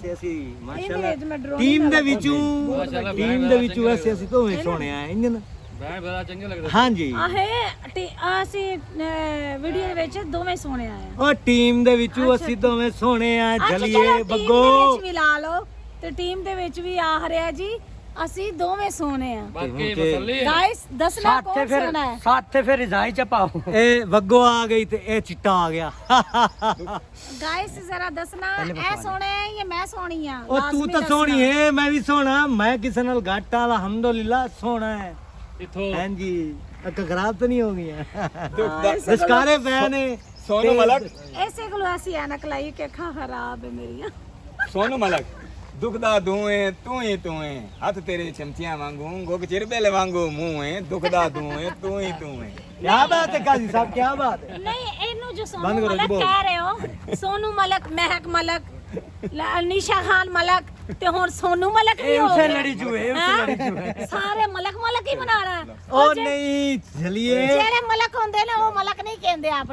ਵੈਸੇ ਅਸੀਂ ਮਾਸ਼ਾਅੱਲਾ ਟੀਮ ਦੇ ਵਿੱਚੋਂ ਵੈਸੇ ਅਸੀਂ ਦੋਵੇਂ ਸੋਹਣੇ ਆ ਇੰਜਨ ਮੈਂ ਬੜਾ ਚੰਗੇ ਲੱਗਦਾ ਹਾਂਜੀ ਅਸੀਂ ਵੀਡੀਓ ਦੇ ਵਿੱਚ ਦੋਵੇਂ ਸੋਹਣੇ ਆਏ ਆ ਉਹ ਟੀਮ ਦੇ ਵਿੱਚੋਂ ਅਸੀਂ ਦੋਵੇਂ ਸੋਹਣੇ ਆ ਜਲੀਏ ਬੱਗੋ ਬੱਗੋ ਵੀ ਲਾ ਲਓ ਤੇ ਟੀਮ ਦੇ ਵਿੱਚ ਵੀ ਆ ਰਿਹਾ ਜੀ ਅਸੀਂ ਦੋਵੇਂ ਸੋਹਣੇ ਆ ਬਾਕੀ ਮਸਲੇ ਗਾਇਸ ਦੱਸਣਾ ਕੌਣ ਸੋਹਣਾ ਹੈ ਸਾਥੇ ਫਿਰ ਰਿਜ਼ਾਈ ਚ ਪਾਓ ਇਹ ਬੱਗੋ ਆ ਗਈ ਤੇ ਇਹ ਚਿੱਟਾ ਆ ਗਿਆ ਗਾਇਸ ਜ਼ਰਾ ਦੱਸਣਾ ਇਹ ਸੋਹਣਾ ਹੈ ਜਾਂ ਮੈਂ ਸੋਹਣੀ ਆ ਉਹ ਤੂੰ ਤਾਂ ਸੋਹਣੀ ਹੈ ਮੈਂ ਵੀ ਸੋਹਣਾ ਮੈਂ ਕਿਸੇ ਨਾਲ ਘੱਟ ਆ ਅਲਹਮਦੁਲਿਲਾ ਸੋਹਣਾ ਹੈ ਇਥੋਂ ਹਾਂਜੀ ਅੱਖਾਂ ਖਰਾਬ ਤਾਂ ਨਹੀਂ ਹੋ ਗਈਆਂ ਦਸਕਾਰੇ ਪੈ ਨੇ ਸੋਨੂ ਮਲਕ ਐਸੇ ਕੋਲ ਅਸੀਂ ਐਨਕ ਲਾਈ ਕਿ ਅੱਖਾਂ ਖਰਾਬ ਹੈ ਮੇਰੀਆਂ ਸੋਨੂ ਮਲਕ ਦੁੱਖ ਦਾ ਤੂੰ ਹੈ ਤੂੰ ਹੈ ਹੱਥ ਤੇਰੇ ਚਮਚੀਆਂ ਵਾਂਗੂ ਗੋਗ ਚਿਰਬੇਲੇ ਵਾਂਗੂ ਮੂੰਹ ਹੈ ਦੁੱਖ ਦਾ ਤੂੰ ਹੈ ਤੂੰ ਹੈ क्या बात है काजी साहब क्या बात है ਨਹੀਂ ਇਹਨੂੰ ਜੋ ਬੰਦ ਸੋਨੂ ਕਰੋ ਜੀ, ਮਲਕ ਬੋਲ। ਕਹਿ ਰਹੇ ਹੋ ਸੋਨੂ ਮਲਕ ਮਹਿਕ ਮਲਕ ਨਿਸ਼ਾ ਖਾਨ ਮਲਕ ਤੇ ਹੁਣ ਸੋਨੂ ਮਲਕ ਵੀ ਹੋ ਉਸੇ ਗਿਆ। ਲੜੀ ਚੂਹੇ ਉਸੇ ਹੈਂ? ਲੜੀ ਚੂਹੇ ਸਾਰੇ ਮਲਕ ਮਲਕ ਹੀ ਬਣਾ ਰਹਾ ओ नहीं चलिए ਜਿਹੜੇ ਮਲਕ ਹੁੰਦੇ ਨੇ ਉਹ ਮਲਕ ਨਹੀਂ ਕਹਿੰਦੇ ਆਪਣੇ